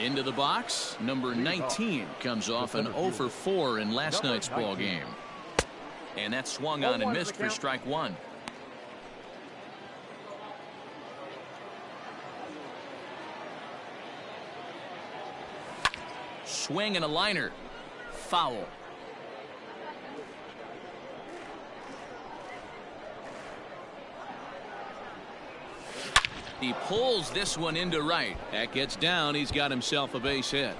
Into the box, number 19 comes off an 0 for 4 in last night's ball game. And that swung on and missed for strike one. Swing and a liner. Foul. He pulls this one into right. That gets down. He's got himself a base hit.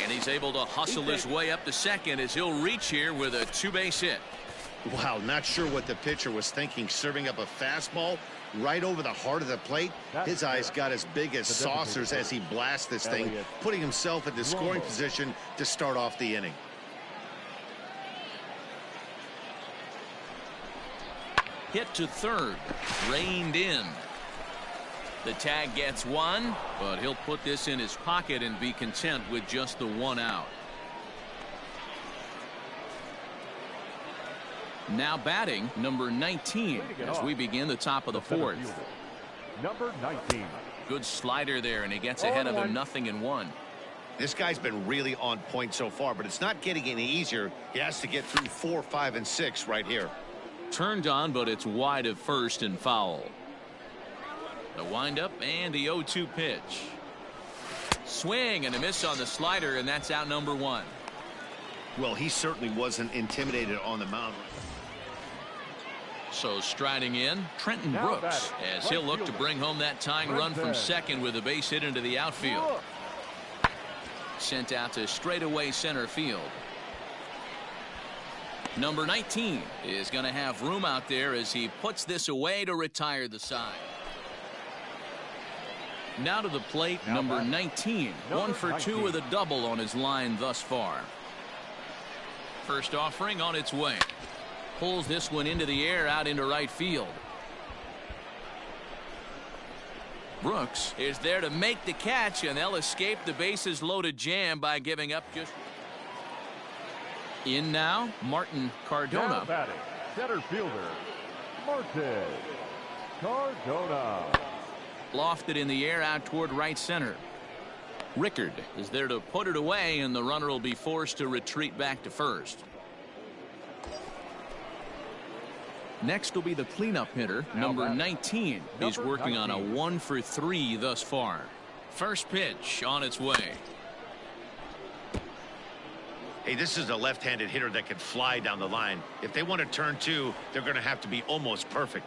And he's able to hustle his way up to second as he'll reach here with a two-base hit. Wow, not sure what the pitcher was thinking, serving up a fastball right over the heart of the plate. His eyes got as big as saucers as he blasts this thing, putting himself into scoring position to start off the inning. Hit to third, reined in. The tag gets one, but he'll put this in his pocket and be content with just the one out. Now batting, number 19 as we begin the top of the fourth. Number 19. Good slider there, and he gets ahead of him 0-1. This guy's been really on point so far, but it's not getting any easier. He has to get through 4, 5, and 6 right here. Turned on, but it's wide of first and foul. The windup and the 0-2 pitch. Swing and a miss on the slider, and that's out number 1. Well, he certainly wasn't intimidated on the mound. So striding in, Trenton Brooks, as he'll look to bring home that tying run from second with a base hit into the outfield. Sent out to straightaway center field. Number 19 is going to have room out there as he puts this away to retire the side. Now to the plate, number 19. 1 for 2 with a double on his line thus far. First offering on its way. Pulls this one into the air out into right field. Brooks is there to make the catch, and they'll escape the bases loaded jam by giving up just. In now, Martin Cardona. Now batting, center fielder, Martin Cardona. Lofted in the air out toward right center. Rickard is there to put it away, and the runner will be forced to retreat back to first. Next will be the cleanup hitter, number 19. He's working on a 1 for 3 thus far. First pitch on its way. Hey, this is a left-handed hitter that can fly down the line. If they want to turn 2, they're going to have to be almost perfect.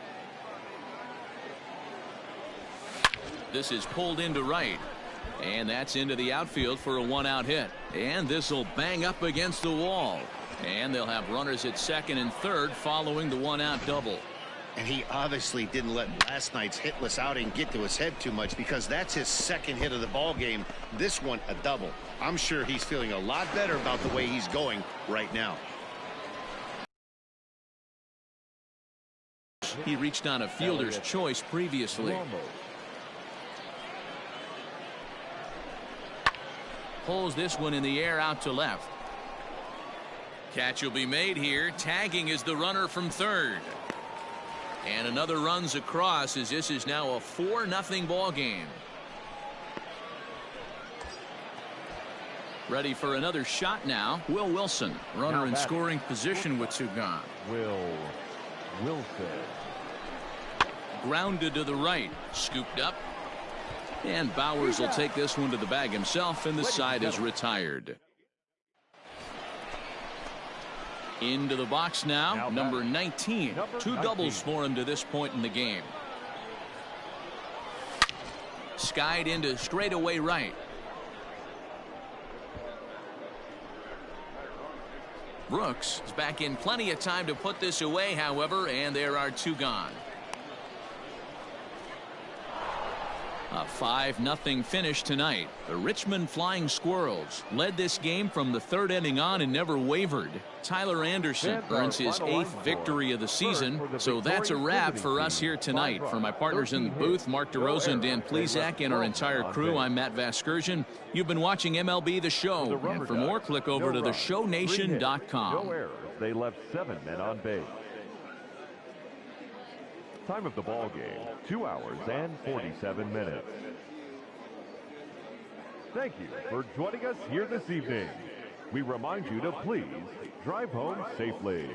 This is pulled into right. And that's into the outfield for a 1-out hit. And this will bang up against the wall. And they'll have runners at second and third following the 1-out double. And he obviously didn't let last night's hitless outing get to his head too much, because that's his second hit of the ball game. This one a double. I'm sure he's feeling a lot better about the way he's going right now. He reached on a fielder's choice previously. Pulls this one in the air out to left. Catch will be made here. Tagging is the runner from third. And another runs across as this is now a 4-0 ball game. Ready for another shot now. Will Wilson, runner in scoring position with 2 gone. Will Wilson. Grounded to the right. Scooped up. And Bowers will take this one to the bag himself, and the side is retired. Into the box now, number 19. 2 doubles for him to this point in the game. Skied into straightaway right. Brooks is back in plenty of time to put this away, however, and there are 2 gone. A 5-0 finish tonight. The Richmond Flying Squirrels led this game from the 3rd inning on and never wavered. Tyler Anderson earns his 8th victory of the season. So that's a wrap for us here tonight. For my partners in the booth, Mark DeRosa and Dan Plezak, and our entire crew, I'm Matt Vasgersian. You've been watching MLB The Show. And for more, click over to theshownation.com. They left 7 men on base. Time of the ball game, 2 hours and 47 minutes. Thank you for joining us here this evening. We remind you to please drive home safely.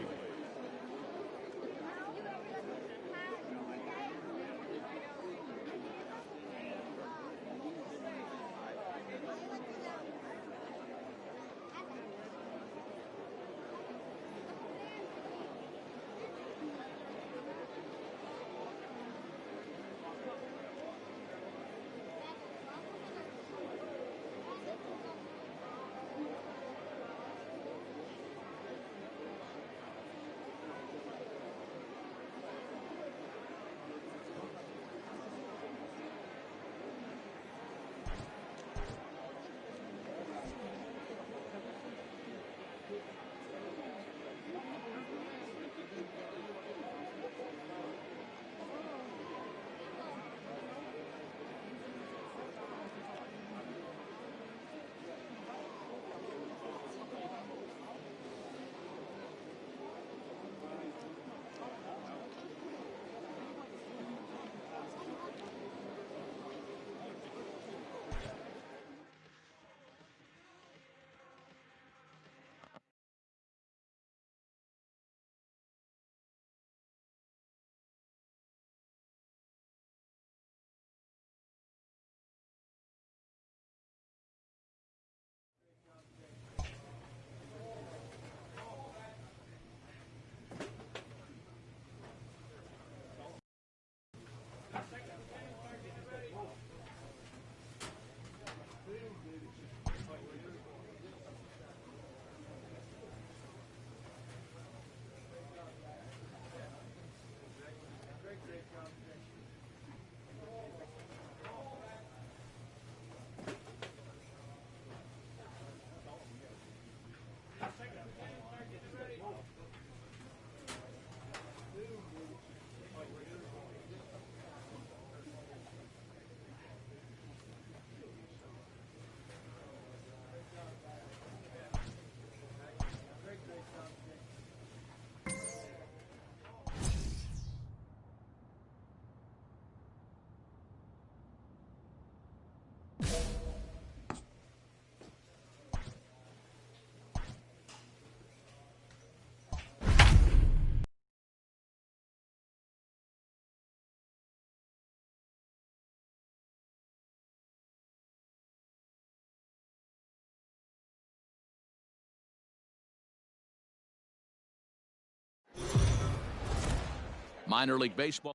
Minor League Baseball.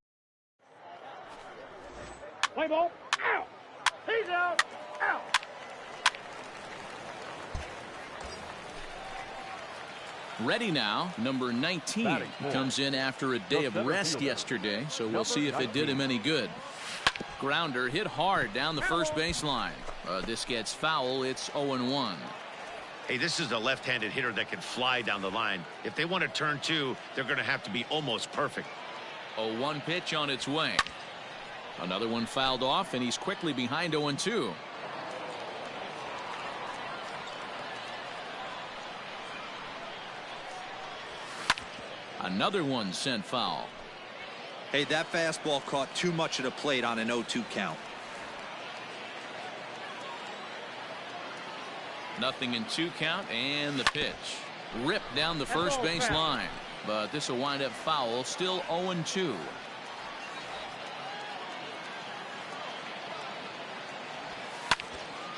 Play ball. Out. He's out. Out. Ready now, number 19 comes in after a day of rest yesterday, so we'll see if it did him any good. Grounder hit hard down the first baseline. This gets foul. It's 0-1. Hey, this is a left-handed hitter that can fly down the line. If they want to turn two, they're going to have to be almost perfect. 0-1 pitch on its way. Another one fouled off, and he's quickly behind 0-2. Another one sent foul. Hey, that fastball caught too much of the plate on an 0-2 count. Nothing in 2 count, and the pitch. Ripped down the first base line, but this will wind up foul. Still 0-2.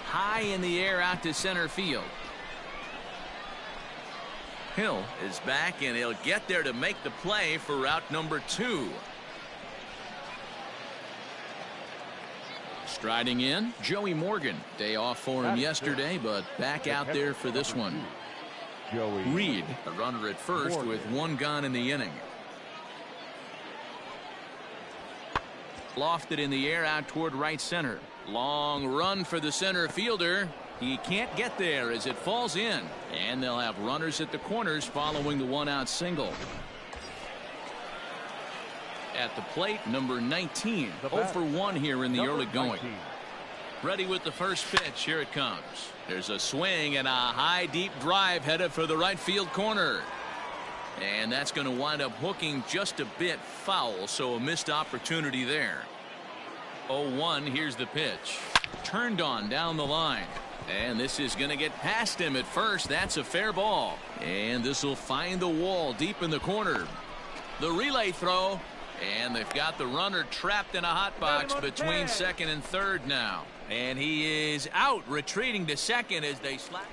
High in the air out to center field. Hill is back, and he'll get there to make the play for route number 2. Striding in, Joey Morgan. Day off for him yesterday, but back out there for this one. Reed, a runner at first with 1 gone in the inning. Lofted in the air out toward right center. Long run for the center fielder. He can't get there as it falls in, and they'll have runners at the corners following the 1-out single. At the plate, number 19. 0 for 1 here in the early going. Ready with the first pitch. Here it comes. There's a swing and a high deep drive headed for the right field corner. And that's going to wind up hooking just a bit foul, so a missed opportunity there. 0-1. Here's the pitch. Turned on down the line. And this is going to get past him at first. That's a fair ball. And this will find the wall deep in the corner. The relay throw. And they've got the runner trapped in a hot box between second and third now. And he is out, retreating to second as they slap.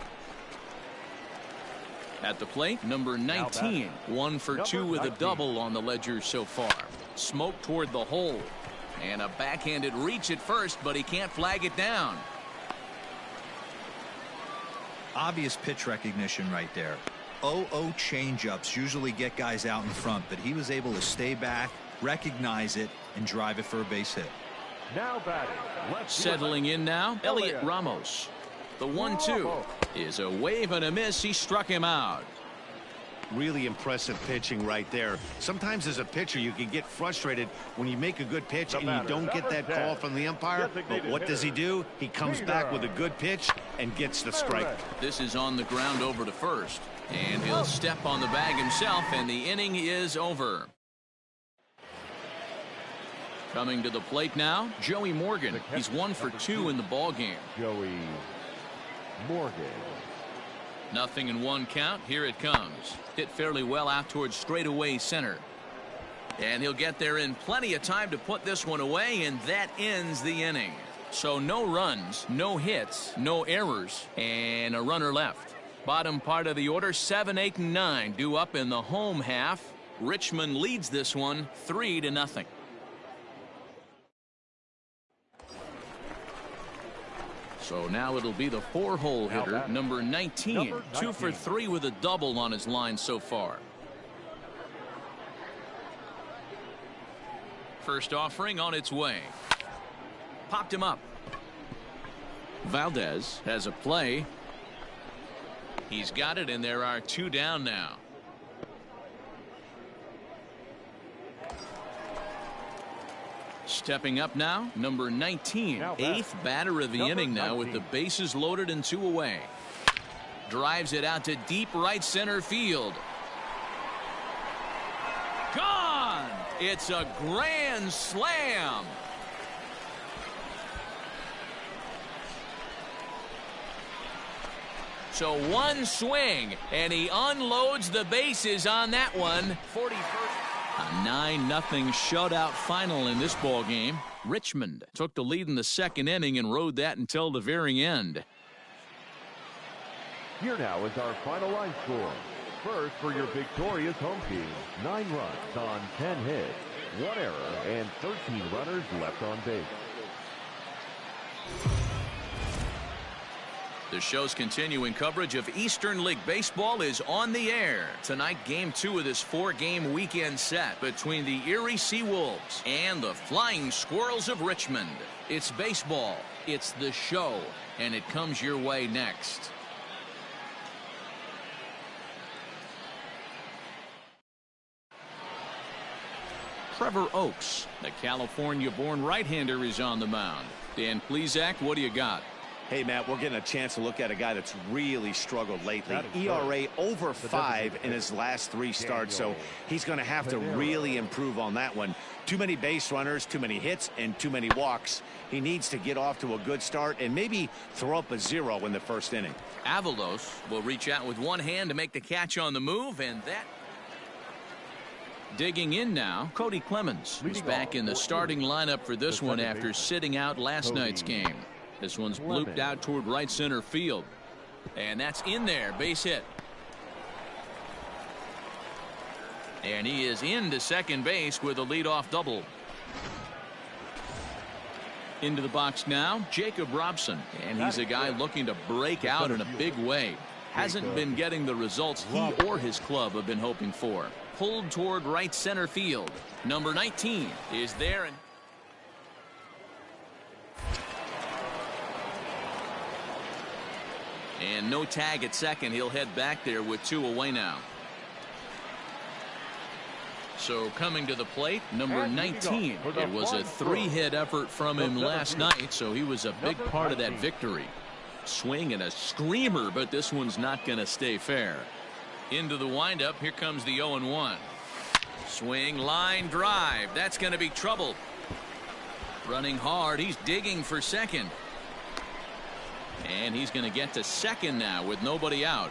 At the plate, number 19. 1 for 2 with a double on the ledger so far. Smoke toward the hole. And a backhanded reach at first, but he can't flag it down. Obvious pitch recognition right there. 0-0 changeups usually get guys out in front, but he was able to stay back, recognize it, and drive it for a base hit. Now batting. Settling in now, Elliot Ramos. The 1-2 is a wave and a miss. He struck him out. Really impressive pitching right there. Sometimes as a pitcher you can get frustrated when you make a good pitch and you don't get that call from the umpire. But what does he do? He comes back with a good pitch and gets the strike. This is on the ground over to first. And he'll step on the bag himself, and the inning is over. Coming to the plate now, Joey Morgan. He's 1 for 2 in the ball game. Joey Morgan. 0-1 count. Here it comes. Hit fairly well out towards straightaway center. And he'll get there in plenty of time to put this one away, and that ends the inning. So no runs, no hits, no errors, and a runner left. Bottom part of the order, 7, 8, and 9 due up in the home half. Richmond leads this one 3-0. So now it'll be the 4-hole hitter, number 19. 2 for 3 with a double on his line so far. First offering on its way. Popped him up. Valdez has a play. He's got it, and there are 2 down now. Stepping up now, number 19, 8th batter of the inning now with the bases loaded and 2 away. Drives it out to deep right center field. Gone! It's a grand slam. So 1 swing, and he unloads the bases on that one. 41st. A 9-0 shutout final in this ball game. Richmond took the lead in the second inning and rode that until the very end. Here now is our final line score. First for your victorious home team, 9 runs on 10 hits, 1 error, and 13 runners left on base. The show's continuing coverage of Eastern League Baseball is on the air. Tonight, Game 2 of this 4-game weekend set between the Erie Seawolves and the Flying Squirrels of Richmond. It's baseball, it's the show, and it comes your way next. Trevor Oakes, the California-born right-hander, is on the mound. Dan Plesac, what do you got? Hey, Matt, we're getting a chance to look at a guy that's really struggled lately. ERA over 5 in his last 3 starts, so he's going to have to really improve on that one. Too many base runners, too many hits, and too many walks. He needs to get off to a good start and maybe throw up a 0 in the first inning. Avalos will reach out with one hand to make the catch on the move, and that... Digging in now, Cody Clemens, who's back in the starting lineup for this one after sitting out last night's game. This one's blooped out toward right center field. And that's in there, base hit. And he is into second base with a leadoff double. Into the box now, Jacob Robson. And he's a guy looking to break out in a big way. Hasn't been getting the results he or his club have been hoping for. Pulled toward right center field. Number 19 is there. And no tag at second. He'll head back there with 2 away now. So coming to the plate, number 19. It was a 3-hit effort from him last night, so he was a big part of that victory. Swing and a screamer, but this one's not going to stay fair. Into the windup, here comes the 0-1. Swing, line drive. That's going to be trouble. Running hard. He's digging for second. And he's going to get to second now with nobody out.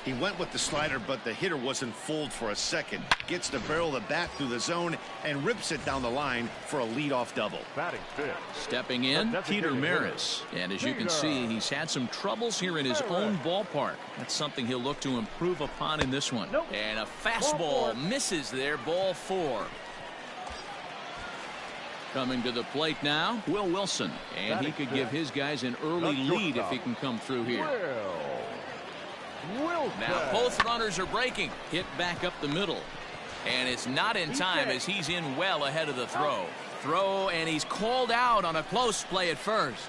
He went with the slider, but the hitter wasn't fooled for a second. Gets the barrel of the bat through the zone and rips it down the line for a leadoff double. Batting fifth. Stepping in, Peter Maris. And as you can see, he's had some troubles here in his own ballpark. That's something he'll look to improve upon in this one. And a fastball misses there, ball 4. Coming to the plate now, Will Wilson. And he could give his guys an early lead if he can come through here. Now both runners are breaking. Hit back up the middle. And it's not in time as he's in well ahead of the throw. And he's called out on a close play at first.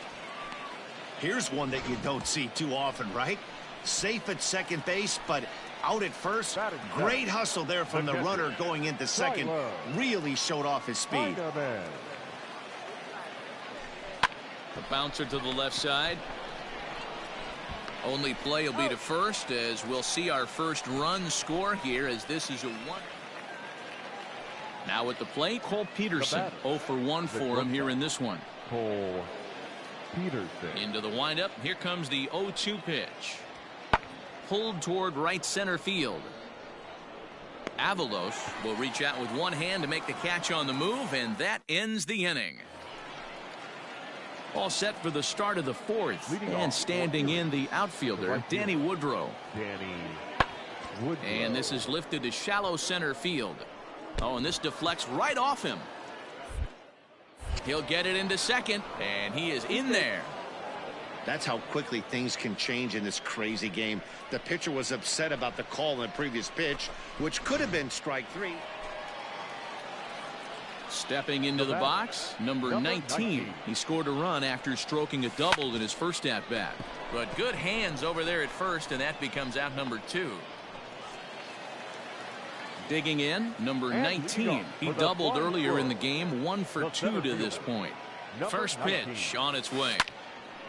Here's one that you don't see too often, right? Safe at second base, but out at first. Great hustle there from the runner going into second. Really showed off his speed. The bouncer to the left side. Only play will be to first, as we'll see our first run score here, as this is a 1. Now at the plate, Cole Peterson. 0 for 1 for him here in this one. Cole Peterson. Into the windup. Here comes the 0-2 pitch. Pulled toward right center field. Avalos will reach out with one hand to make the catch on the move, and that ends the inning. All set for the start of the 4th. And standing in the outfielder, Danny Woodrow. And this is lifted to shallow center field. Oh, and this deflects right off him. He'll get it into second, and he is in there. That's how quickly things can change in this crazy game. The pitcher was upset about the call in the previous pitch, which could have been strike 3. Stepping into the box, number 19. He scored a run after stroking a double in his first at-bat. But good hands over there at first, and that becomes out number 2. Digging in, number 19. He doubled earlier in the game, 1 for 2 to this point. First pitch on its way.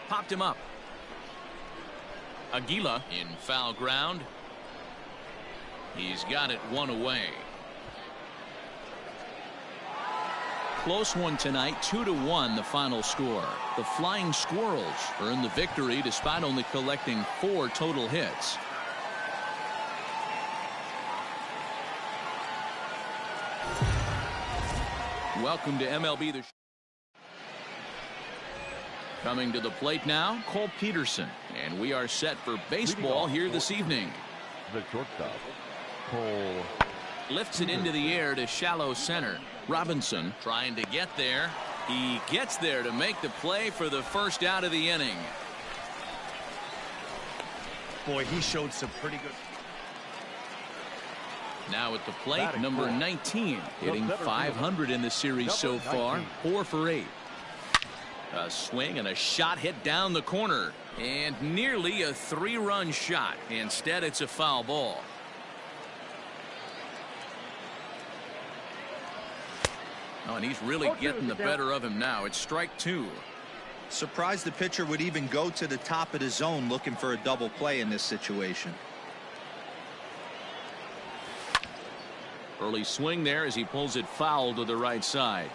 Popped him up. Aguila in foul ground. He's got it 1 away. Close one tonight, 2-1 the final score. The Flying Squirrels earn the victory despite only collecting 4 total hits. Welcome to MLB The Show. Coming to the plate now, Cole Peterson. And we are set for baseball here this evening. The shortstop, Cole. Lifts it into the air to shallow center. Robinson trying to get there. He gets there to make the play for the first out of the inning. Boy, he showed some pretty good. Now at the plate, number 19, hitting .500 in the series so far. 4 for 8. A swing and a shot hit down the corner, and nearly a 3-run shot. Instead, it's a foul ball. Oh, and he's really getting the better of him now. It's strike 2. Surprised the pitcher would even go to the top of the zone looking for a double play in this situation. Early swing there as he pulls it foul to the right side.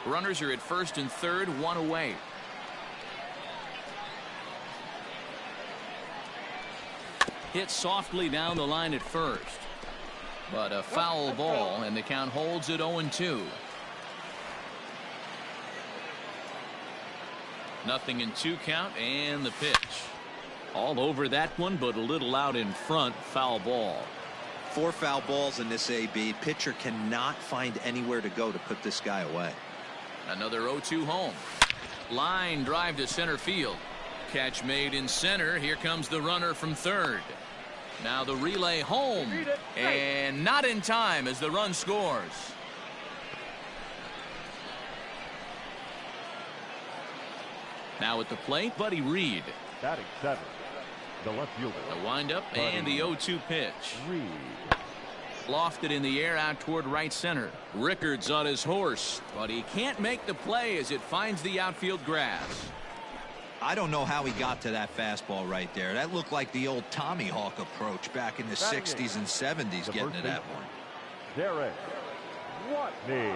Runners are at first and third, 1 away. Hit softly down the line at first. But a foul ball, and the count holds at 0-2. Nothing in 2 count, and the pitch. All over that one, but a little out in front. Foul ball. 4 foul balls in this AB. Pitcher cannot find anywhere to go to put this guy away. Another 0-2 home. Line drive to center field. Catch made in center. Here comes the runner from third. Now the relay home, and not in time as the run scores. Now at the plate, Buddy Reed. Batting 7, the left fielder. The windup and the 0-2 pitch. Reed. Lofted in the air out toward right center. Rickards on his horse, but he can't make the play as it finds the outfield grass. I don't know how he got to that fastball right there. That looked like the old Tommy Hawk approach back in the 60s and 70s getting to that one. Derek Watney.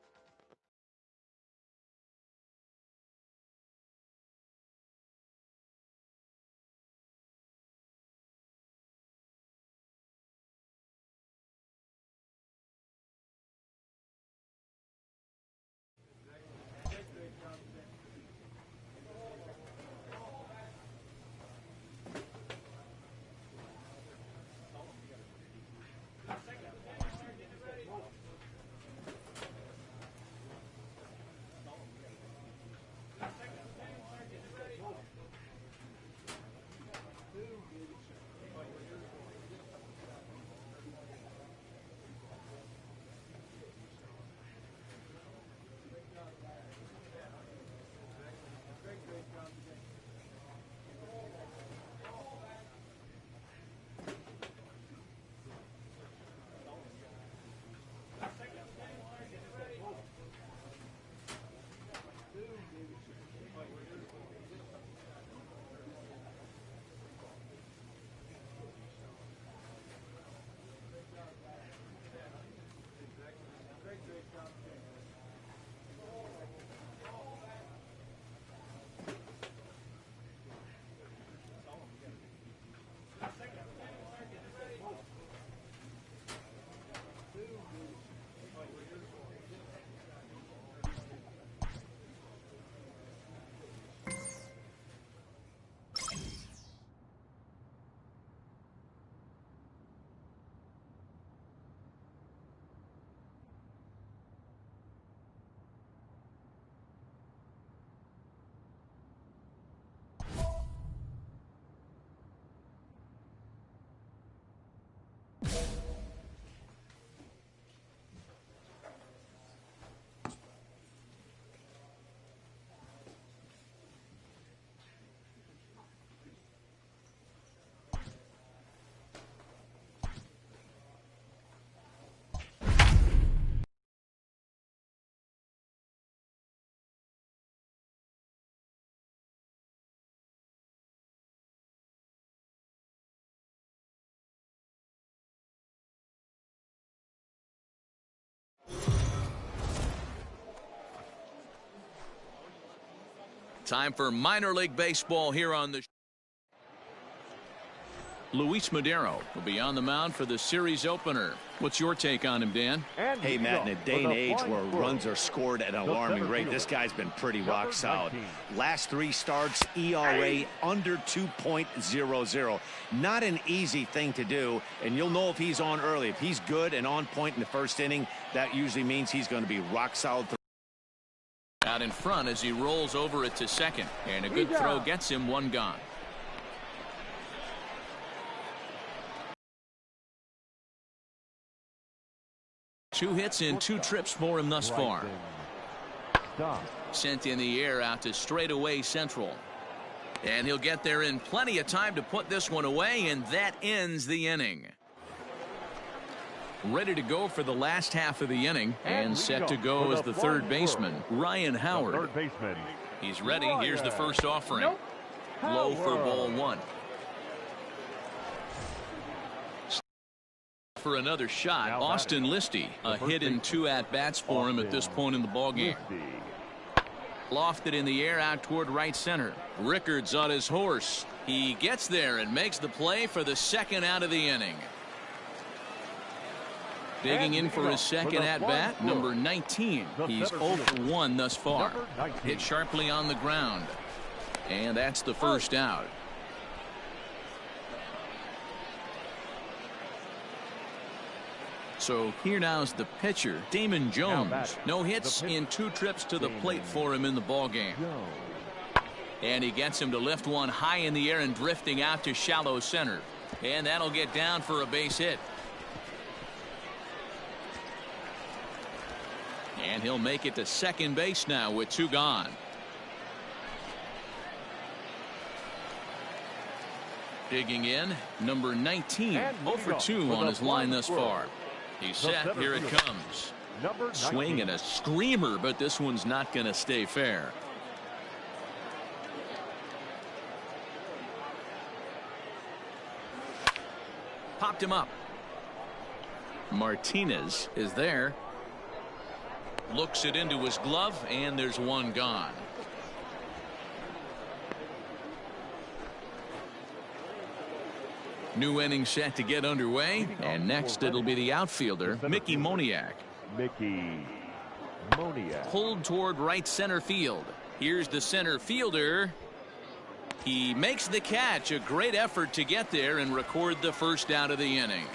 Time for minor league baseball here on the Luis Madero will be on the mound for the series opener. What's your take on him, Dan? Hey, Matt, in a day and age where runs are scored at an alarming rate, this guy's been pretty rock solid. Last 3 starts, ERA under 2.00. Not an easy thing to do, and you'll know if he's on early. If he's good and on point in the first inning, that usually means he's going to be rock solid. Out in front as he rolls over it to second, and a good throw gets him 1 gone. Two hits and 2 trips for him thus far. Sent in the air out to straightaway central. And he'll get there in plenty of time to put this one away, and that ends the inning. Ready to go for the last half of the inning, and set to go as the third baseman, Ryan Howard. He's ready. Here's the first offering. Low for ball 1. For another shot, Austin Listy. A hit and 2 at-bats for him at this point in the ballgame. Lofted in the air out toward right center. Rickards on his horse. He gets there and makes the play for the second out of the inning. Digging in for his second at-bat, number 19. He's 0 for 1 thus far. Hit sharply on the ground. And that's the first out. So here now's the pitcher, Damon Jones. No hits in 2 trips to the plate for him in the ballgame. And he gets him to lift one high in the air and drifting out to shallow center. And that'll get down for a base hit. And he'll make it to second base now with 2 gone. Digging in, number 19, 0 for 2 on his line thus far. He's set. Here it comes. Swing and a screamer, but this one's not going to stay fair. Popped him up. Martinez is there. Looks it into his glove, and there's 1 gone. New inning set to get underway, and next it'll be the outfielder, Mickey Moniak. Pulled toward right center field. Here's the center fielder. He makes the catch. A great effort to get there and record the first out of the inning.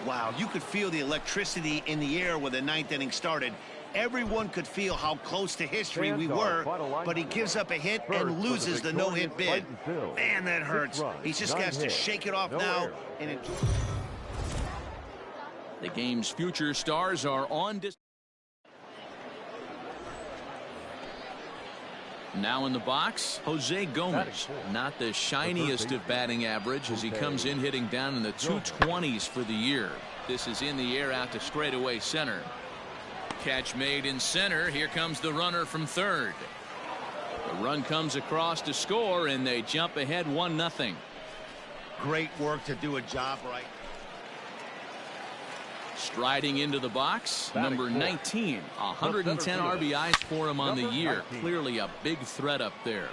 Wow, you could feel the electricity in the air when the 9th inning started. Everyone could feel how close to history we were, but he gives up a hit and loses the no-hit bid. Man, that hurts. He just has to shake it off now. And the game's future stars are on display. Now in the box, Jose Gomez. Not the shiniest of batting average as he comes in hitting down in the 220s for the year. This is in the air out to straightaway center. Catch made in center. Here comes the runner from third. The run comes across to score, and they jump ahead 1-0. great work to do a job right. Striding into the box, number 19, 110 RBIs for him on the year. Clearly a big threat up there.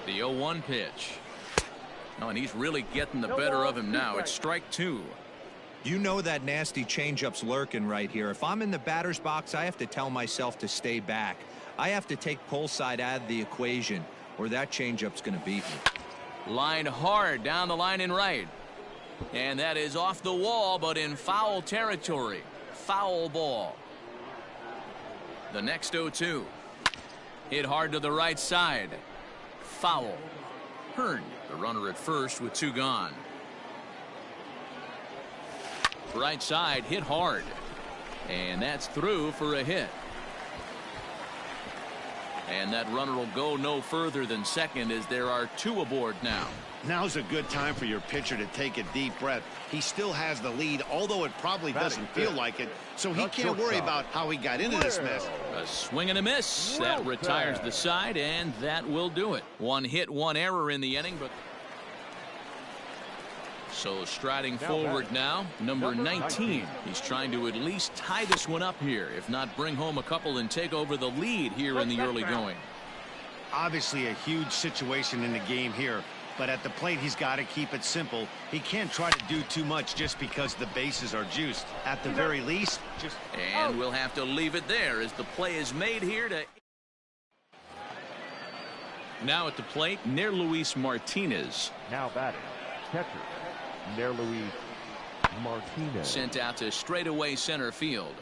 The 0-1 pitch. Oh, and he's really getting the better of him now. It's strike two. You know that nasty changeup's lurking right here. If I'm in the batter's box, I have to tell myself to stay back. I have to take pull side out of the equation, or that changeup's going to beat me. Line hard down the line in right. And that is off the wall, but in foul territory. Foul ball. The next 0-2. Hit hard to the right side. Foul. Hearn, the runner at first with two gone. Right side hit hard. And that's through for a hit. And that runner will go no further than second as there are two aboard now. Now's a good time for your pitcher to take a deep breath. He still has the lead, although it probably doesn't feel like it, so he can't worry about how he got into this mess. A swing and a miss. That retires the side, and that will do it. One hit, one error in the inning, but So striding forward now, number 19. He's trying to at least tie this one up here, if not bring home a couple and take over the lead here in the early going. Obviously a huge situation in the game here, but at the plate he's got to keep it simple. He can't try to do too much just because the bases are juiced. At the very least, just... And we'll have to leave it there as the play is made here to... Now at the plate, Luis Martinez. Now batting, catcher, Luis Martinez. Sent out to straightaway center field.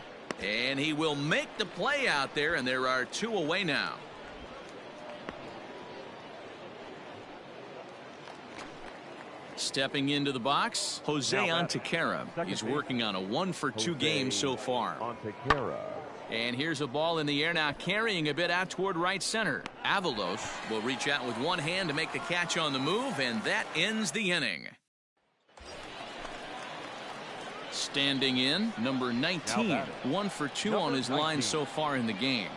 And he will make the play out there, and there are 2 away now. Stepping into the box, Jose Antequera. He's working on a 1-for-2 game so far. And here's a ball in the air now, carrying a bit out toward right center. Avalos will reach out with one hand to make the catch on the move, and that ends the inning. Standing in, number 19, 1-for-2 on his line so far in the game.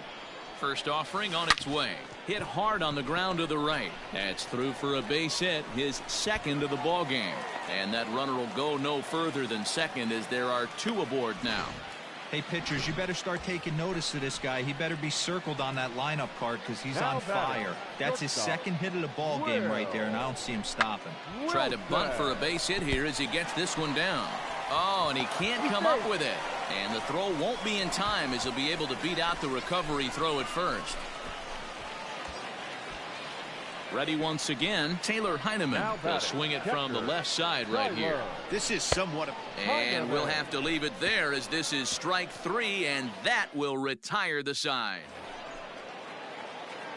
First offering on its way. Hit hard on the ground to the right. That's through for a base hit, his second of the ball game. And that runner will go no further than second as there are 2 aboard now. Hey, pitchers, you better start taking notice of this guy. He better be circled on that lineup card because he's on fire. That's his second hit of the ball game right there, and I don't see him stopping. Try to bunt for a base hit here as he gets this one down. Oh, and he can't come up with it. And the throw won't be in time as he'll be able to beat out the recovery throw at first. Ready once again, Taylor Heineman will swing it from the left side right here. This is somewhat... And we'll have to leave it there as this is strike 3, and that will retire the side.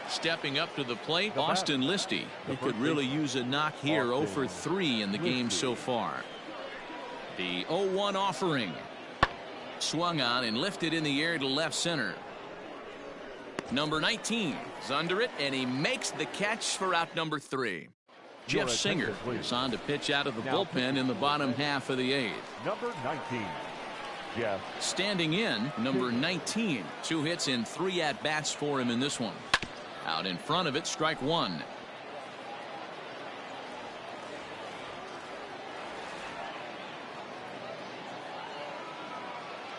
Stepping up to the plate, Austin Listy. He could really use a knock here, 0 for 3 in the game so far. The 0-1 offering. Swung on and lifted in the air to left center. Number 19 is under it, and he makes the catch for out number 3. Jeff Singer is on to pitch out of the bullpen in the bottom half of the 8th. Number 19, Jeff. Standing in, number 19. 2 hits and 3 at-bats for him in this one. Out in front of it, strike 1.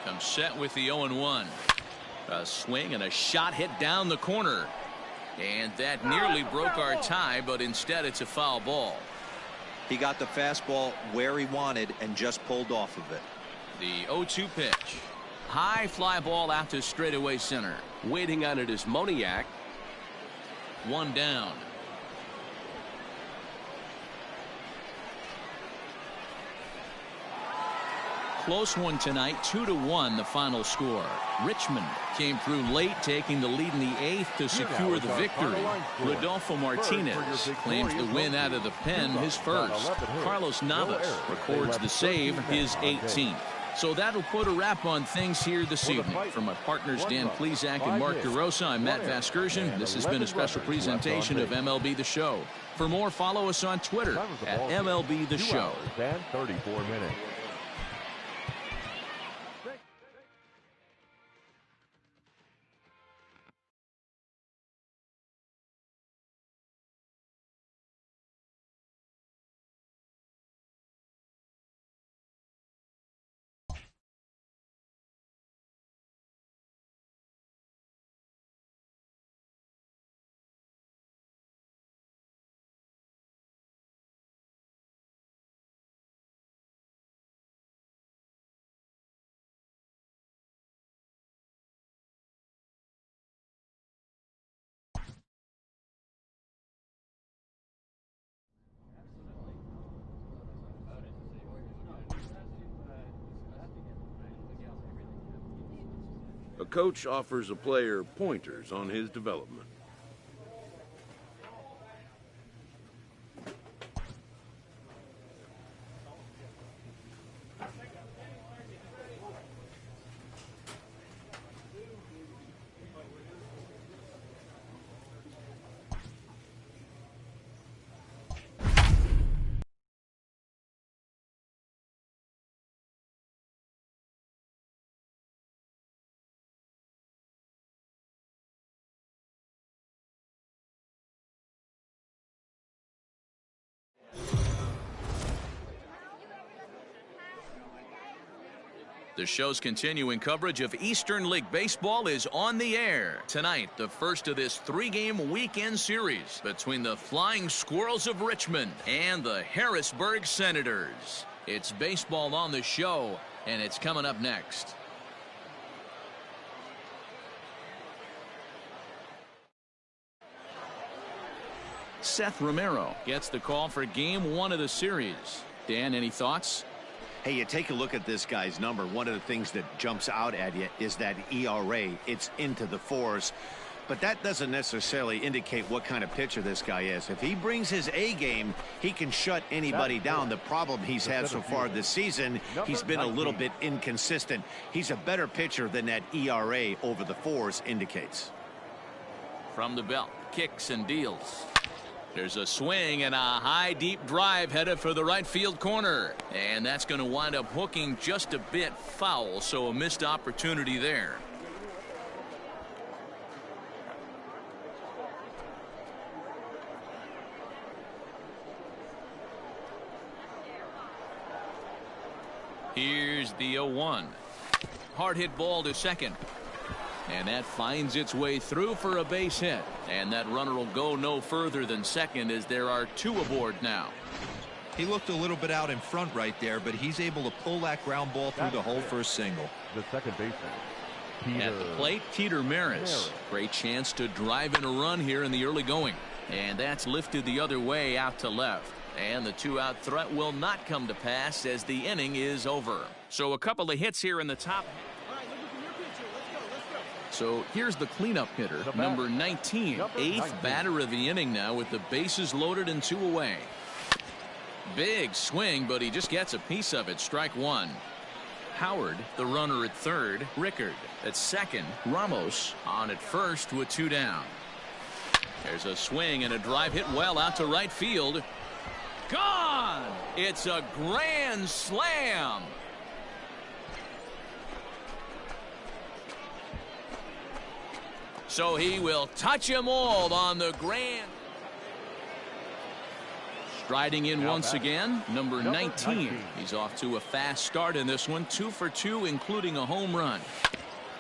Comes set with the 0-1. A swing and a shot hit down the corner. And that nearly broke our tie, but instead it's a foul ball. He got the fastball where he wanted and just pulled off of it. The 0-2 pitch. High fly ball out to straightaway center. Waiting on it is Moniak. 1 down. Close one tonight, 2-1 the final score. Richmond came through late, taking the lead in the 8th to secure the victory. Rodolfo Martinez claims the win out of the pen, his first. Carlos Navas records the save, his 18th. So that'll put a wrap on things here this evening. From my partners Dan Plesac and Mark DeRosa, I'm Matt Vasgersian. This has been a special presentation of MLB The Show. For more, follow us on Twitter at MLB The Show. 34 minutes. A coach offers a player pointers on his development. The show's continuing coverage of Eastern League Baseball is on the air. Tonight, the first of this 3-game weekend series between the Flying Squirrels of Richmond and the Harrisburg Senators. It's baseball on the show, and it's coming up next. Seth Romero gets the call for game 1 of the series. Dan, any thoughts? Hey, you take a look at this guy's number. One of the things that jumps out at you is that ERA. It's into the 4s. But that doesn't necessarily indicate what kind of pitcher this guy is. If he brings his A game, he can shut anybody down. The problem he's had so far this season, he's been a little bit inconsistent. He's a better pitcher than that ERA over the 4s indicates. From the belt, kicks and deals. There's a swing and a high deep drive headed for the right field corner, and that's going to wind up hooking just a bit foul, so a missed opportunity there. Here's the 0-1. Hard hit ball to second. And that finds its way through for a base hit. And that runner will go no further than second as there are 2 aboard now. He looked a little bit out in front right there, but he's able to pull that ground ball through the hole for a single. The second baseman, at the plate, Peter Maris. Great chance to drive in a run here in the early going. And that's lifted the other way out to left. And the 2-out threat will not come to pass as the inning is over. So a couple of hits here in the top. So here's the cleanup hitter, number 19, 8th batter of the inning now with the bases loaded and 2 away. Big swing, but he just gets a piece of it. Strike 1. Howard, the runner at third. Rickard at second. Ramos on at first with 2 down. There's a swing and a drive hit well out to right field. Gone! It's a grand slam. So he will touch them all on the grand. Striding in once again, number 19. He's off to a fast start in this one. 2 for 2, including a home run.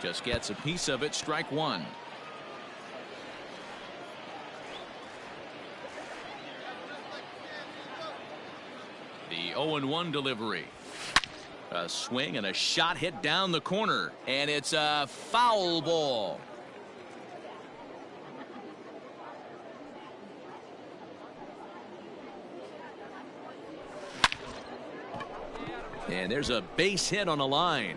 Just gets a piece of it. Strike 1. The 0-1 delivery. A swing and a shot hit down the corner. And it's a foul ball. And there's a base hit on a line.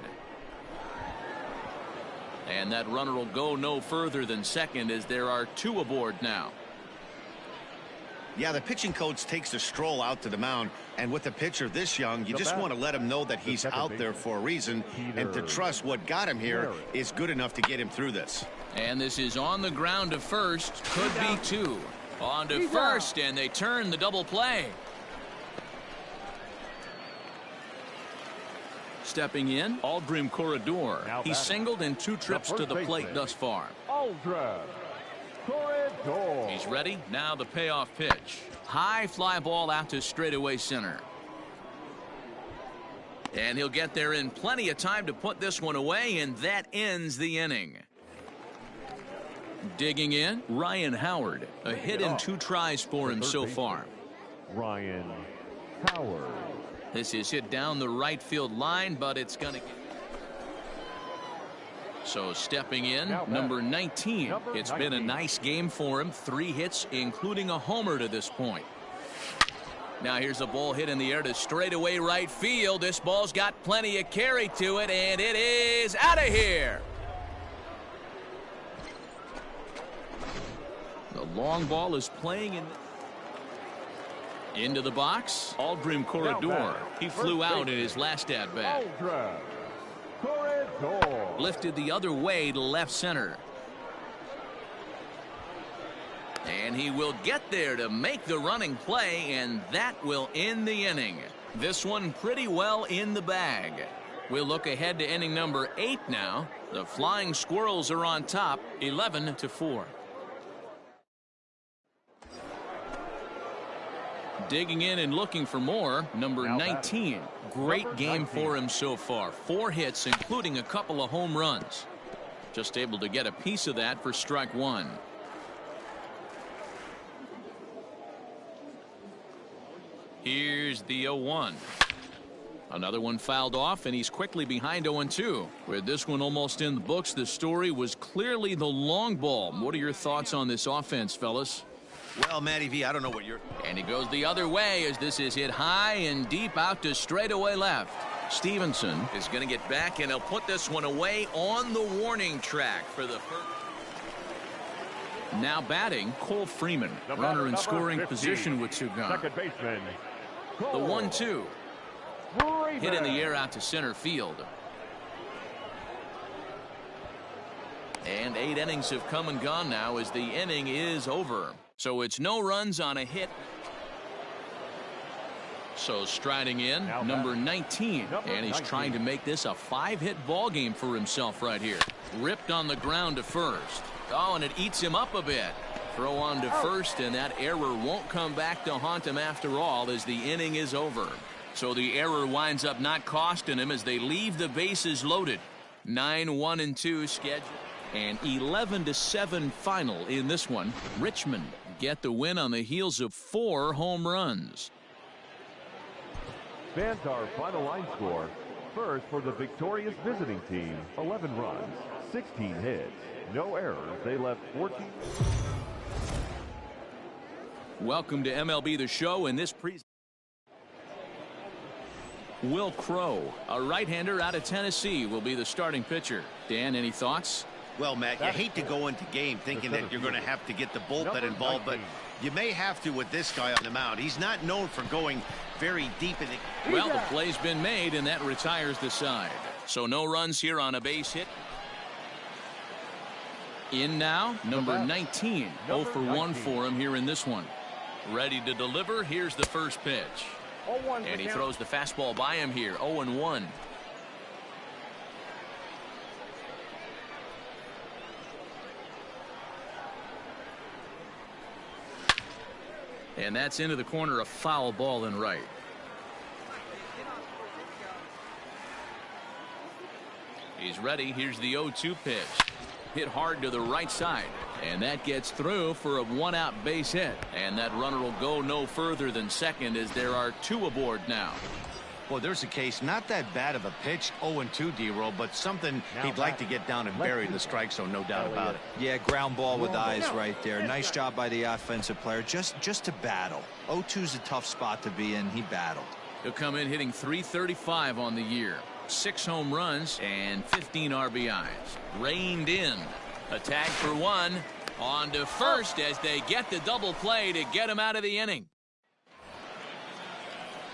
And that runner will go no further than second as there are 2 aboard now. Yeah, the pitching coach takes a stroll out to the mound, and with a pitcher this young, you just want to let him know that he's out there for a reason, and to trust what got him here is good enough to get him through this. And this is on the ground to first, could be 2. On to first, and they turn the double play. Stepping in, Aldrin Corredor. He's singled in 2 trips to the plate thus far. Aldrin Corredor. He's ready. Now the payoff pitch. High fly ball out to straightaway center. And he'll get there in plenty of time to put this one away, and that ends the inning. Digging in, Ryan Howard. A hit in 2 tries for him so far. Ryan Howard. This is hit down the right field line, but it's going to get. So stepping in, number 19. It's been a nice game for him. 3 hits, including a homer to this point. Now here's a ball hit in the air to straightaway right field. This ball's got plenty of carry to it, and it is out of here. The long ball is playing in. Into the box, Aldrin Corredor. He flew out in his last at-bat. Lifted the other way to left center. And he will get there to make the running play, and that will end the inning. This one pretty well in the bag. We'll look ahead to inning number 8 now. The Flying Squirrels are on top, 11-4. Digging in and looking for more, number 19. Great game for him so far. 4 hits, including a couple of home runs. Just able to get a piece of that for strike 1. Here's the 0-1. Another one fouled off, and he's quickly behind 0-2. With this one almost in the books, the story was clearly the long ball. What are your thoughts on this offense, fellas? Well, Matty V, I don't know what you're... And he goes the other way as this is hit high and deep out to straightaway left. Stevenson is going to get back, and he'll put this one away on the warning track for the first. Now batting, Cole Freeman. Runner in scoring 15, position with 2 gone. Second baseman, The 1-2. Hit in the air out to center field. And 8 innings have come and gone now as the inning is over. So it's no runs on a hit. So striding in, number 19. And he's trying to make this a 5-hit ball game for himself right here. Ripped on the ground to first. Oh, and it eats him up a bit. Throw on to first, and that error won't come back to haunt him after all as the inning is over. So the error winds up not costing him as they leave the bases loaded. 9-1-2 schedule. And 11-7 final in this one. Richmond get the win on the heels of 4 home runs. Fans, our final line score. First for the victorious visiting team, 11 runs, 16 hits, no errors. They left 14. Welcome to MLB The Show. In this Will Crow, a right-hander out of Tennessee, will be the starting pitcher. Dan, any thoughts? Well, Matt, you hate to go into game thinking that you're going to have to get the bullpen involved, but you may have to with this guy on the mound. He's not known for going very deep in the... Well, the play's been made, and that retires the side. So no runs here on a base hit. In now, number 19. 0 for 1 for him here in this one. Ready to deliver. Here's the first pitch. And he throws the fastball by him here. 0-1. And that's into the corner, a foul ball and right. He's ready. Here's the 0-2 pitch. Hit hard to the right side. And that gets through for a 1-out base hit. And that runner will go no further than second as there are 2 aboard now. Well, there's a case, not that bad of a pitch, 0-2, D-roll, but something he'd like to get down and bury the strike zone, no doubt about it. Yeah, ground ball with eyes right there. Nice job by the offensive player just to battle. 0-2's a tough spot to be in. He battled. He'll come in hitting .335 on the year. 6 home runs and 15 RBIs. Reined in. A tag for 1. On to first as they get the double play to get him out of the inning.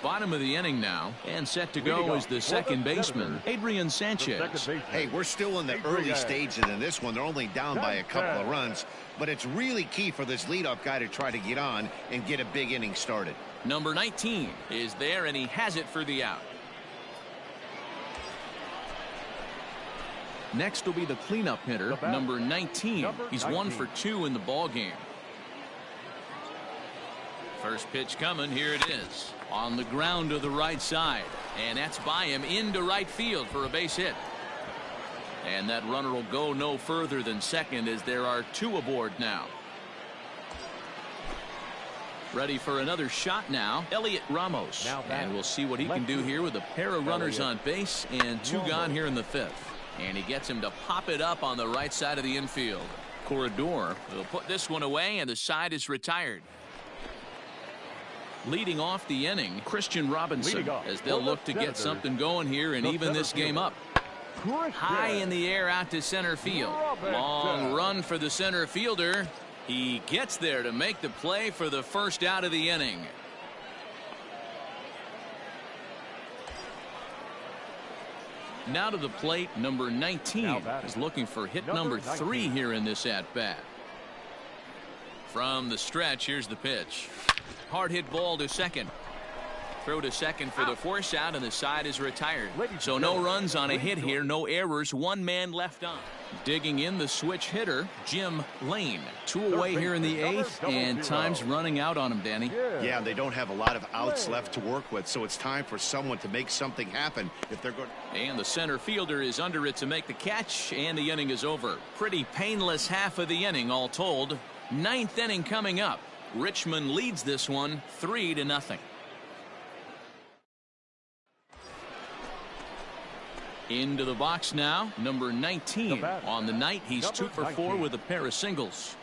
Bottom of the inning now, and set to go is the second baseman, Adrian Sanchez. Hey, we're still in the early stages in this one. They're only down by a couple of runs, but it's really key for this leadoff guy to try to get on and get a big inning started. Number 19 is there, and he has it for the out. Next will be the cleanup hitter, number 19. He's 1 for 2 in the ball game. First pitch coming. Here it is. On the ground to the right side. And that's by him into right field for a base hit. And that runner will go no further than second as there are 2 aboard now. Ready for another shot now, Elliot Ramos. And we'll see what he can do here with a pair of runners on base and 2 gone here in the 5th. And he gets him to pop it up on the right side of the infield. Corredor will put this one away, and the side is retired. Leading off the inning, Christian Robinson, as they'll look to get something going here and even this game up. High in the air out to center field. Long run for the center fielder. He gets there to make the play for the first out of the inning. Now to the plate, number 19 is looking for hit number 3 here in this at-bat. From the stretch, here's the pitch. Hard hit ball to second. Throw to second for the force out, and the side is retired. So no runs on a hit here, no errors, one man left on. Digging in the switch hitter, Jim Lane. 2 away here in the 8th, and time's running out on him, Danny. Yeah, they don't have a lot of outs left to work with, so it's time for someone to make something happen if they're going. And the center fielder is under it to make the catch, and the inning is over. Pretty painless half of the inning, all told. 9th inning coming up. Richmond leads this one 3-0. Into the box now, number 19. On the night, he's 2 for 4 with a pair of singles.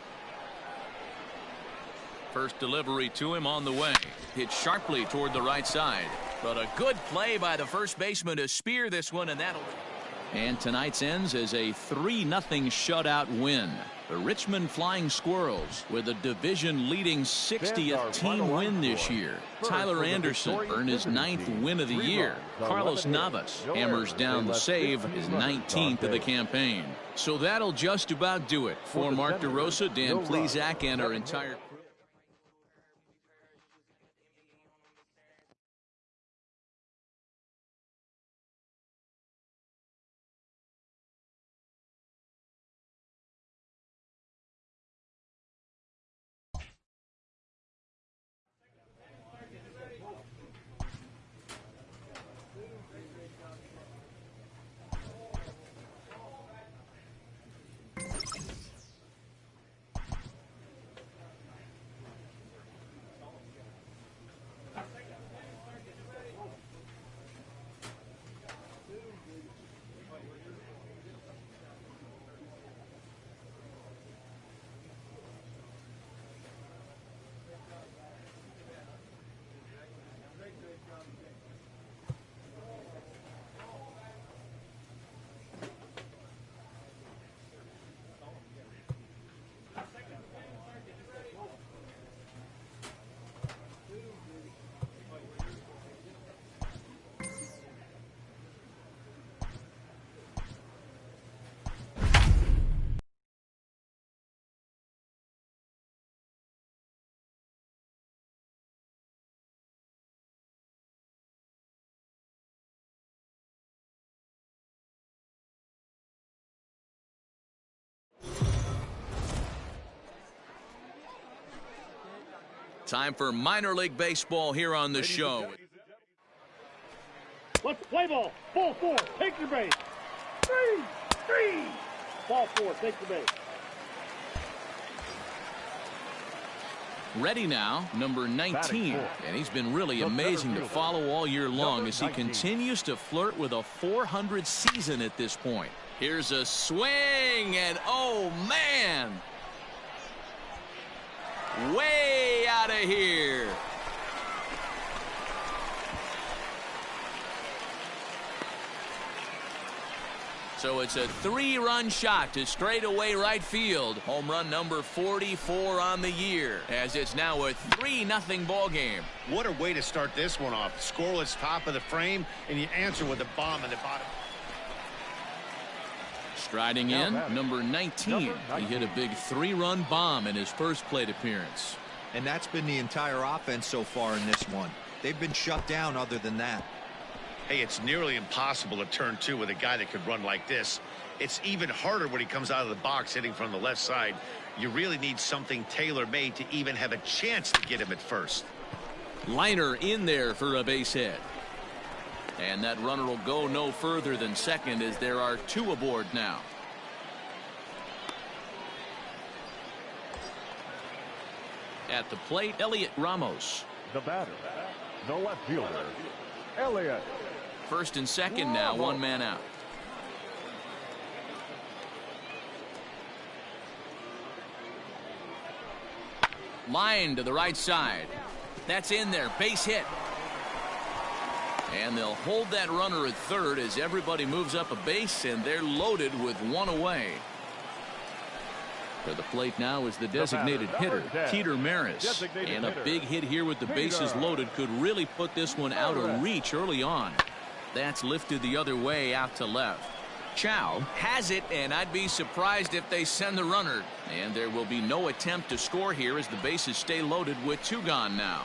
First delivery to him on the way. Hit sharply toward the right side. But a good play by the first baseman to spear this one, and that'll. And tonight's ends as a 3-0 shutout win. The Richmond Flying Squirrels with a division-leading 60th team win this year. Tyler Anderson earned his 9th win of the year. Carlos Navas hammers down the save, his 19th of the campaign. So that'll just about do it. For Mark DeRosa, Dan Plesac, and our entire crew. Time for minor league baseball here on the show. Let's play ball. Ball 4. Take your base. 3. Ball 4. Take your base. Ready now, number 19. And he's been really amazing to follow all year long as he continues to flirt with a 400 season at this point. Here's a swing, and oh, man. Way out of here. So it's a 3-run shot to straightaway right field. Home run number 44 on the year, as it's now a 3-0 ball game. What a way to start this one off. Scoreless top of the frame, and you answer with a bomb in the bottom. Striding in, number 19. He hit a big 3-run bomb in his first plate appearance. And that's been the entire offense so far in this one. They've been shut down other than that. Hey, it's nearly impossible to turn 2 with a guy that could run like this. It's even harder when he comes out of the box hitting from the left side. You really need something tailor-made to even have a chance to get him at first. Liner in there for a base hit. And that runner will go no further than second as there are 2 aboard now. At the plate, Elliot Ramos. The batter, the left fielder, Elliot. First and second now, 1 man out. Line to the right side. That's in there, base hit. And they'll hold that runner at third as everybody moves up a base, and they're loaded with 1 away. For the plate now is the designated hitter, Peter Maris. And a big hit here with the bases loaded could really put this one out of reach early on. That's lifted the other way out to left. Chow has it, and I'd be surprised if they send the runner. And there will be no attempt to score here as the bases stay loaded with 2 gone now.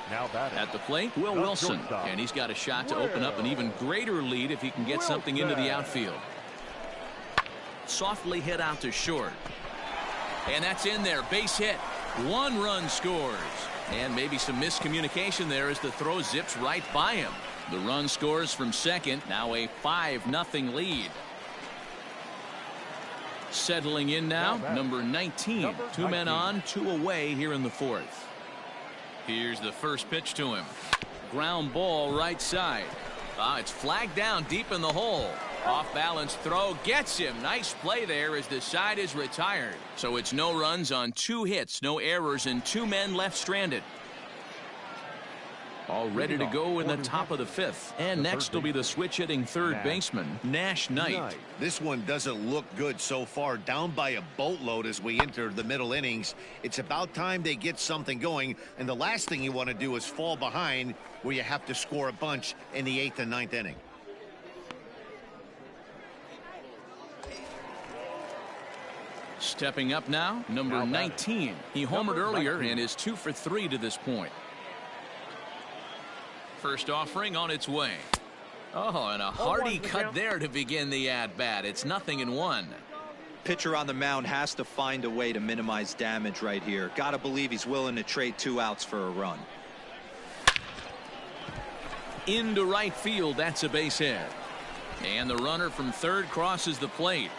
Now batting. At the plate, Will Wilson. And he's got a shot to open up an even greater lead if he can get something into the outfield. Softly hit out to short. And that's in there. Base hit. 1 run scores. And maybe some miscommunication there as the throw zips right by him. The run scores from second. Now a 5-0 lead. Settling in now, number 19. 2 men on, 2 away here in the 4th. Here's the first pitch to him. Ground ball right side. It's flagged down deep in the hole. Off balance throw gets him. Nice play there as the side is retired. So it's no runs on 2 hits, no errors, and 2 men left stranded. All ready to go in the top of the 5th. And next will be the switch-hitting third baseman, Nash Knight. This one doesn't look good so far. Down by a boatload as we enter the middle innings. It's about time they get something going. And the last thing you want to do is fall behind where you have to score a bunch in the 8th and 9th inning. Stepping up now, number 19. He homered earlier and is 2 for 3 to this point. First offering on its way. Oh, and a hearty cut there to begin the at-bat. It's 0-1. Pitcher on the mound has to find a way to minimize damage right here. Gotta believe he's willing to trade 2 outs for a run. Into right field, that's a base hit. And the runner from third crosses the plate.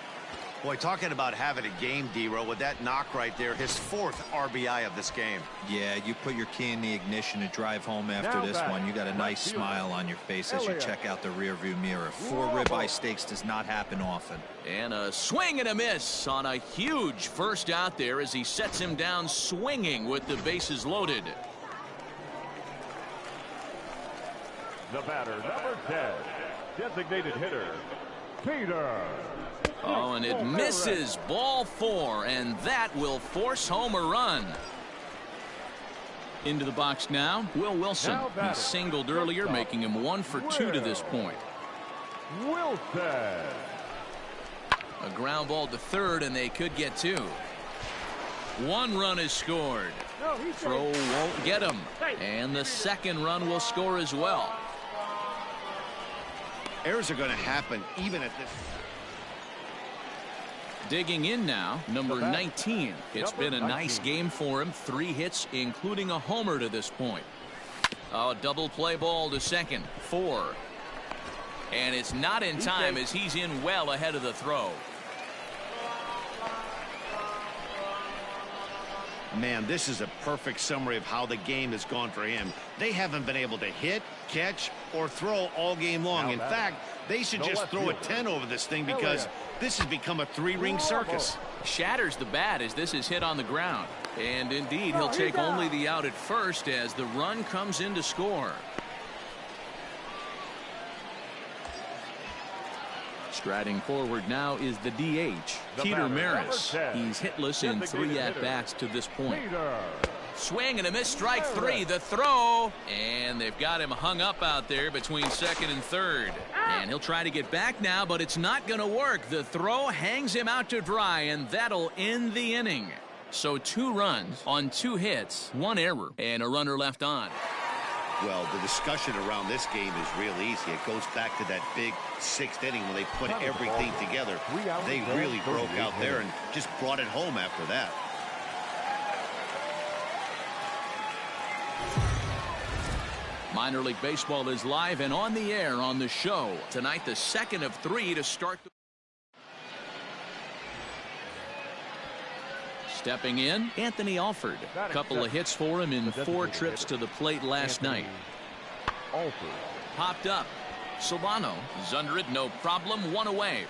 Boy, talking about having a game, D-Row, with that knock right there, his 4th RBI of this game. Yeah, you put your key in the ignition to drive home after this one. You got a nice smile on your face as you check out the rearview mirror. 4 ribeye steaks does not happen often. And a swing and a miss on a huge first out there as he sets him down swinging with the bases loaded. The batter, number 10, designated hitter, Peter. Oh, and it misses. Ball 4, and that will force home a run. Into the box now, Will Wilson. He singled earlier, making him 1 for 2 to this point. Wilson. A ground ball to third, and they could get 2. 1 run is scored. Throw won't get him. And the second run will score as well. Errors are going to happen even at this. Digging in now, number 19. It's been a nice game for him. 3 hits, including a homer to this point. A double play ball to second. 4. And it's not in time as he's in well ahead of the throw. Man, this is a perfect summary of how the game has gone for him. They haven't been able to hit, catch, or throw all game long. In fact, they should just throw a 10 over this thing because this has become a 3-ring circus. Shatters the bat as this is hit on the ground. And indeed, he'll take only the out at first as the run comes in to score. Striding forward now is the DH, Peter Maris. He's hitless in 3 at-bats to this point. Swing and a miss, strike 3. The throw, and they've got him hung up out there between second and third. And he'll try to get back now, but it's not going to work. The throw hangs him out to dry, and that'll end the inning. So 2 runs on 2 hits, 1 error, and a runner left on. Well, the discussion around this game is real easy. It goes back to that big 6th inning when they put everything together. They really broke out there and just brought it home after that. Minor League Baseball is live and on the air on the show. Tonight, the 2nd of 3 to start the... Stepping in, Anthony Alford. A couple of hits for him in 4 trips to the plate last night. Popped up. Solano is under it, no problem, 1 away.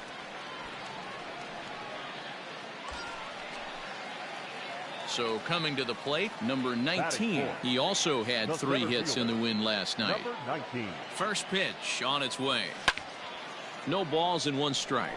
So coming to the plate, number 19. He also had 3 hits in the win last night. First pitch on its way. No balls and 1 strike.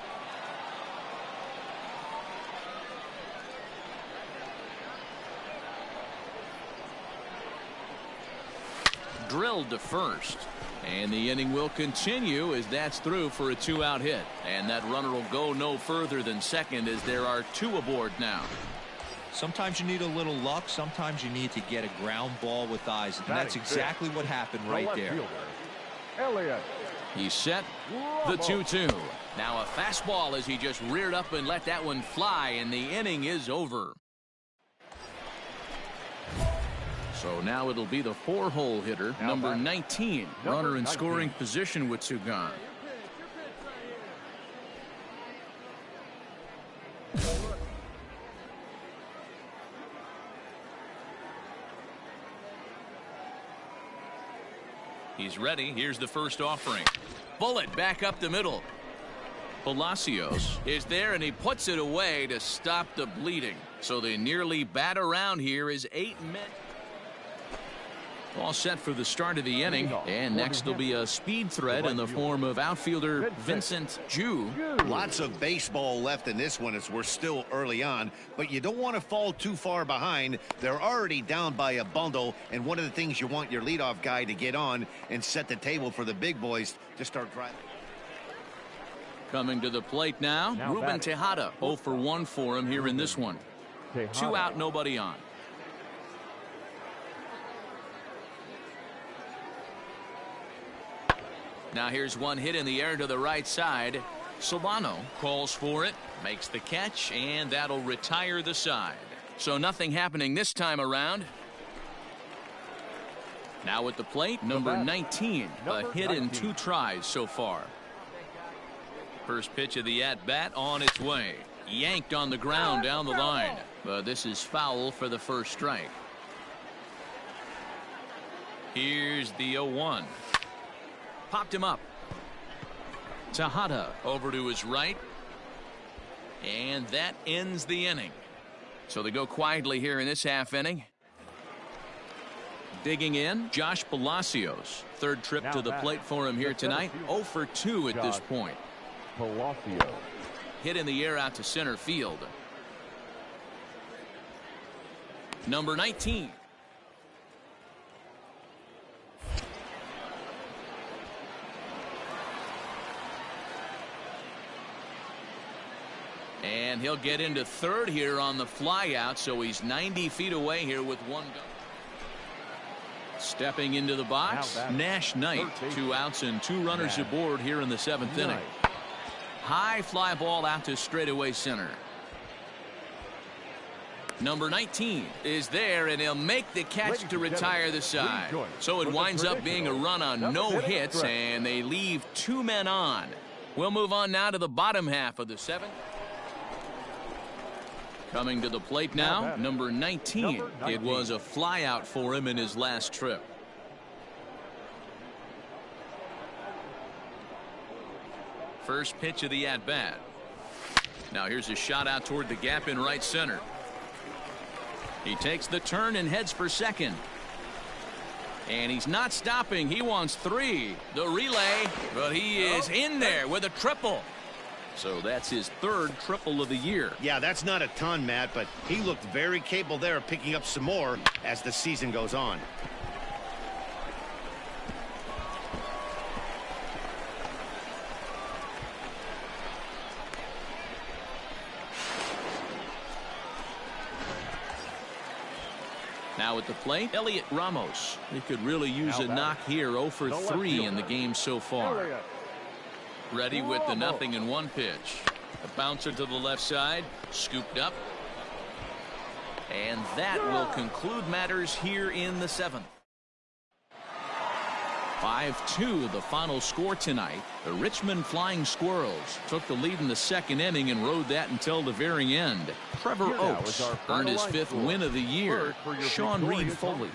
Drilled to first. And the inning will continue as that's through for a 2-out hit. And that runner will go no further than second as there are 2 aboard now. Sometimes you need a little luck. Sometimes you need to get a ground ball with eyes. And that's exactly what happened right there. Elliott. He's set. The 2-2. Now a fastball as he just reared up and let that one fly, and the inning is over. So now it'll be the 4-hole hitter, number 19. Runner in scoring position with two gone. He's ready. Here's the first offering. Bullet back up the middle. Palacios is there, and he puts it away to stop the bleeding. So they nearly bat around here as 8 men. All set for the start of the inning, and next will be a speed threat in the form of outfielder Vincent Jew. Lots of baseball left in this one as we're still early on, but you don't want to fall too far behind. They're already down by a bundle, and one of the things you want your leadoff guy to get on and set the table for the big boys to start driving. Coming to the plate now, Ruben Tejada. 0 for 1 for him here in this one. 2 out, nobody on. Now here's one hit in the air to the right side. Solano calls for it, makes the catch, and that'll retire the side. So nothing happening this time around. Now at the plate, number 19. A hit in 2 tries so far. First pitch of the at-bat on its way. Yanked on the ground down the line. But this is foul for the first strike. Here's the 0-1. Popped him up. Tejada over to his right. And that ends the inning. So they go quietly here in this half inning. Digging in, Josh Palacios. Third trip to the plate for him here tonight. 0 for 2 at this point. Palacios. Hit in the air out to center field. Number 19. And he'll get into third here on the fly out, so he's 90 feet away here with 1 gun. Stepping into the box, Nash Knight. 2 outs and 2 runners aboard here in the 7th inning. High fly ball out to straightaway center. Number 19 is there, and he'll make the catch to retire the side. So it winds up being a run on no hits, and they leave 2 men on. We'll move on now to the bottom half of the 7th. Coming to the plate now, number 19. It was a fly out for him in his last trip. First pitch of the at-bat. Now here's a shot out toward the gap in right center. He takes the turn and heads for second. And he's not stopping. He wants 3. The relay, but he is in there with a triple. So that's his 3rd triple of the year. Yeah, that's not a ton, Matt, but he looked very capable there of picking up some more as the season goes on. Now at the plate, Elliott Ramos. He could really use a knock here. 0 for 3 in the game so far. Ready with the 0-1 pitch. A bouncer to the left side, scooped up. And that will conclude matters here in the 7th. 5-2 the final score tonight. The Richmond Flying Squirrels took the lead in the 2nd inning and rode that until the very end. Trevor Oakes earned his 5th win of the year. Sean Reed Foley.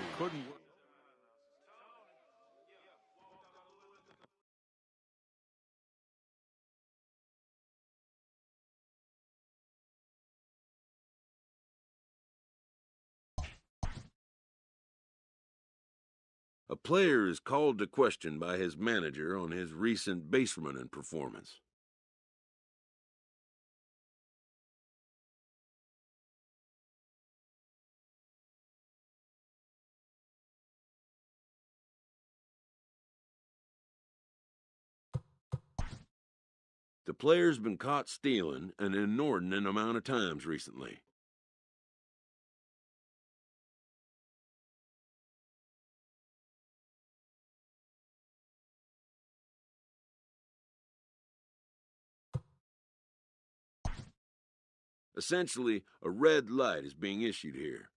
A player is called to question by his manager on his recent base running performance. The player's been caught stealing an inordinate amount of times recently. Essentially, a red light is being issued here.